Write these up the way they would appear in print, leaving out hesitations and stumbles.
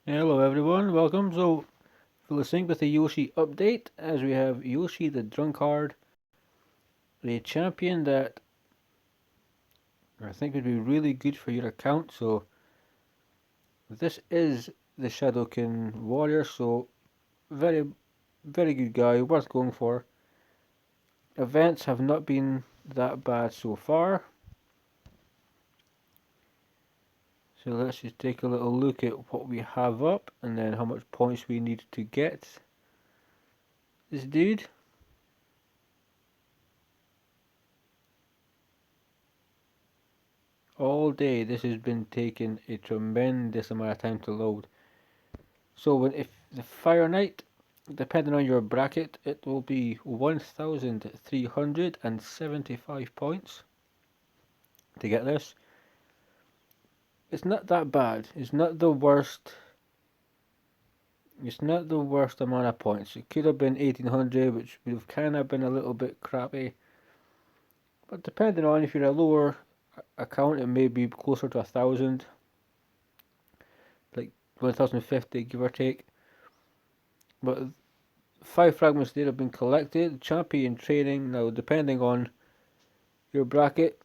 Hello everyone, welcome. So, Vilisink with the Yoshi update, as we have Yoshi the Drunkard, the champion that I think would be really good for your account. So, this is the Shadowkin warrior, so very, very good guy, worth going for. Events have not been that bad so far. So let's just take a little look at what we have up and then how much points we need to get this dude. All day this has been taking a tremendous amount of time to load. So if the Fire Knight, depending on your bracket, it will be 1,375 points to get this. It's not that bad. It's not the worst. It's not the worst amount of points. It could have been 1,800, which would have kind of been a little bit crappy. But depending on if you're a lower account, it may be closer to 1,000, like 1,050, give or take. But 5 fragments there have been collected. Champion training now, depending on your bracket,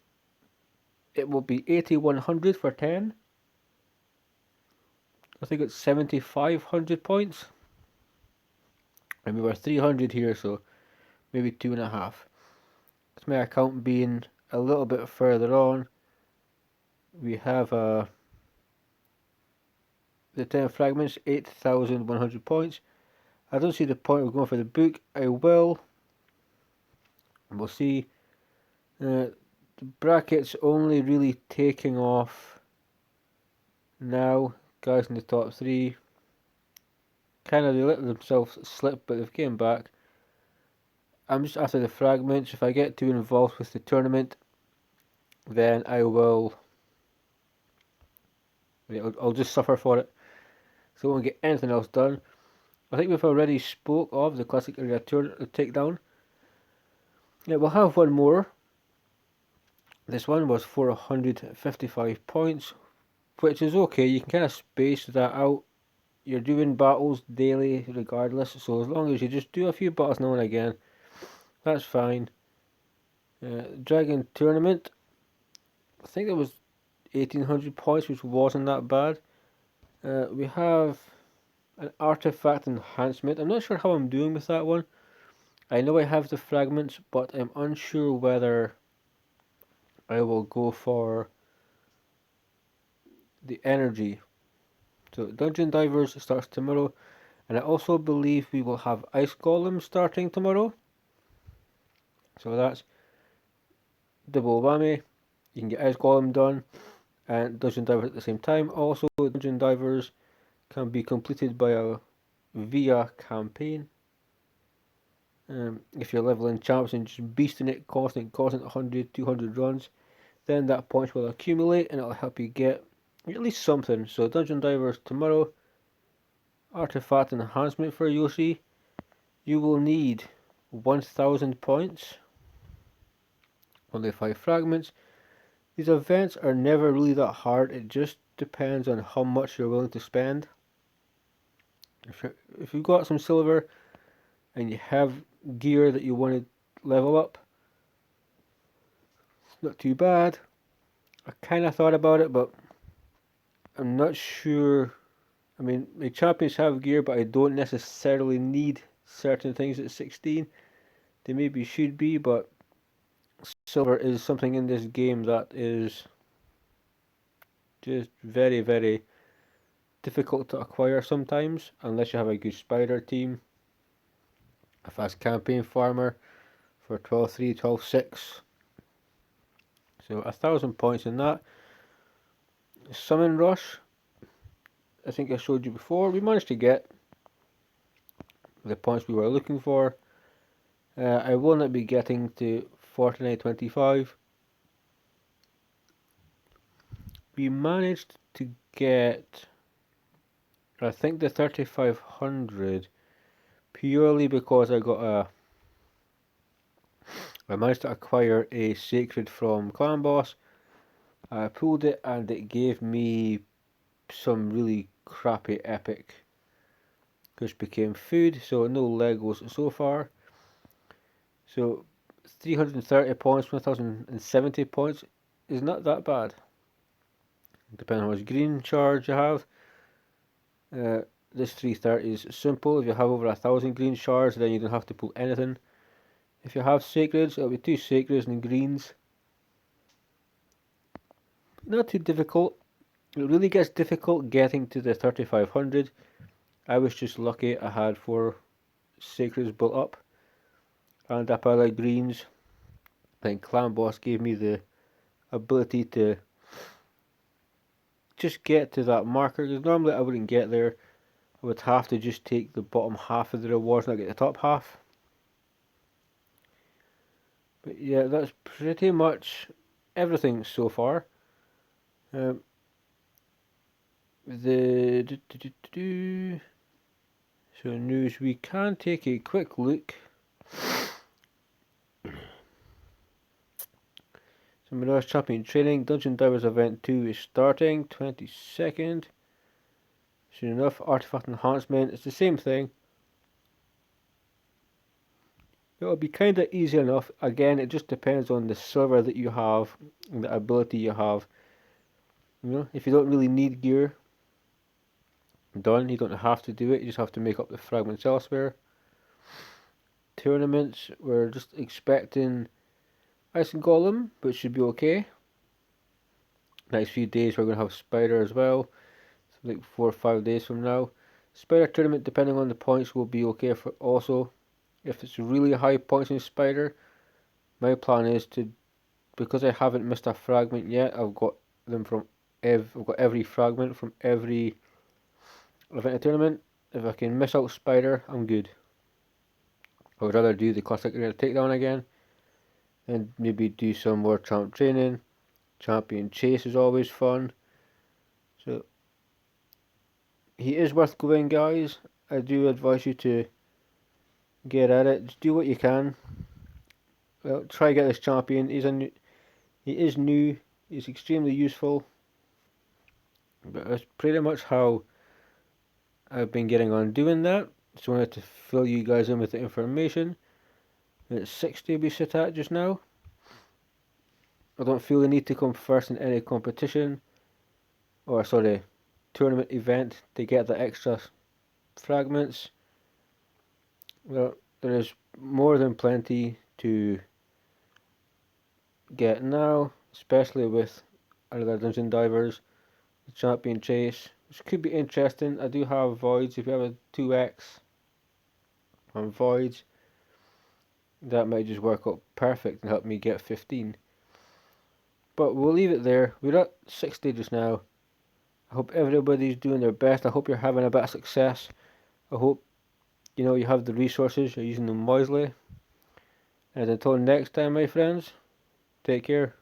it will be 8,100 for 10. I think it's 7,500 points. And we were 300 here, so maybe 2.5. With my account being a little bit further on, we have the 10 fragments, 8,100 points. I don't see the point of going for the book. I will. We'll see. The bracket's only really taking off now. Guys in the top 3. Kind of they let themselves slip, but they've came back. I'm just after the fragments. If I get too involved with the tournament, then I will. Yeah, I'll just suffer for it. So I won't get anything else done. I think we've already spoke of the classic area takedown. Yeah, we'll have one more. This one was 455 points, which is okay. You can kind of space that out. You're doing battles daily regardless, so as long as you just do a few battles now and again, that's fine. Dragon Tournament, I think it was 1,800 points, which wasn't that bad. We have an artifact enhancement. I'm not sure how I'm doing with that one. I know I have the fragments, but I'm unsure whether I will go for the energy. So Dungeon Divers starts tomorrow, and I also believe we will have Ice Golem starting tomorrow. So that's double whammy. You can get Ice Golem done and Dungeon Divers at the same time. Also, Dungeon Divers can be completed by a via campaign. If you're leveling champs and just beasting it, constant 100, 200 runs, then that points will accumulate and it'll help you get at least something. So Dungeon Divers tomorrow, artifact enhancement for Yoshi. You will need 1,000 points, only 5 fragments. These events are never really that hard, it just depends on how much you're willing to spend. If you've got some silver and you have gear that you want to level up, it's not too bad. I kind of thought about it, but I'm not sure. I mean, my champions have gear, but I don't necessarily need certain things at 16. They maybe should be, but silver is something in this game that is just very, very difficult to acquire sometimes, unless you have a good spider team, a fast campaign farmer for 12-3, 12-6. So 1,000 points in that. Summon Rush, I think I showed you before. We managed to get the points we were looking for. I will not be getting to 49.25. We managed to get, I think, the 3,500 purely because I managed to acquire a Sacred from Clan Boss. I pulled it and it gave me some really crappy epic, which became food, so no Legos so far. So 330 points, 1070 points is not that bad. Depending on how much green charge you have. This 330 is simple. If you have over 1000 green shards, then you don't have to pull anything. If you have sacreds, it'll be 2 sacreds and greens. Not too difficult. It really gets difficult getting to the 3500. I was just lucky I had 4 sacreds built up. And up I like greens. Then Clan Boss gave me the ability to just get to that marker, because normally I wouldn't get there. I would have to just take the bottom half of the rewards and not get the top half. But yeah, that's pretty much everything so far. So news, we can take a quick look. So Mirage Champion Training, Dungeon Divers Event 2 is starting, 22nd. Soon enough, Artifact Enhancement, it's the same thing. It'll be kinda easy enough. Again, it just depends on the server that you have and the ability you have. You know, if you don't really need gear done, you don't have to do it, you just have to make up the fragments elsewhere. Tournaments, we're just expecting Ice and Golem, but should be okay. Next few days we're going to have Spider as well, so like 4 or 5 days from now. Spider tournament, depending on the points, will be okay for also. If it's really high points in Spider, my plan is to, because I haven't missed a fragment yet, I've got them from I've got every fragment from every event tournament. If I can miss out Spider, I'm good. I would rather do the classic arena takedown again, and maybe do some more champ training. Champion chase is always fun. So he is worth going, guys. I do advise you to get at it. Just do what you can. Well, try get this champion. He is new. He's extremely useful. But that's pretty much how I've been getting on doing that. Just wanted to fill you guys in with the information. It's 60 we sit at just now. I don't feel the need to come first in any competition, or sorry, tournament event to get the extra fragments. Well, there is more than plenty to get now, especially with other Dungeon Divers, the Champion Chase, which could be interesting. I do have Voids. If you have a 2x on Voids, that might just work out perfect and help me get 15. But we'll leave it there. We're at 60 just now. I hope everybody's doing their best. I hope you're having a bit of success. I hope you know you have the resources, you're using them wisely. And until next time, my friends, take care.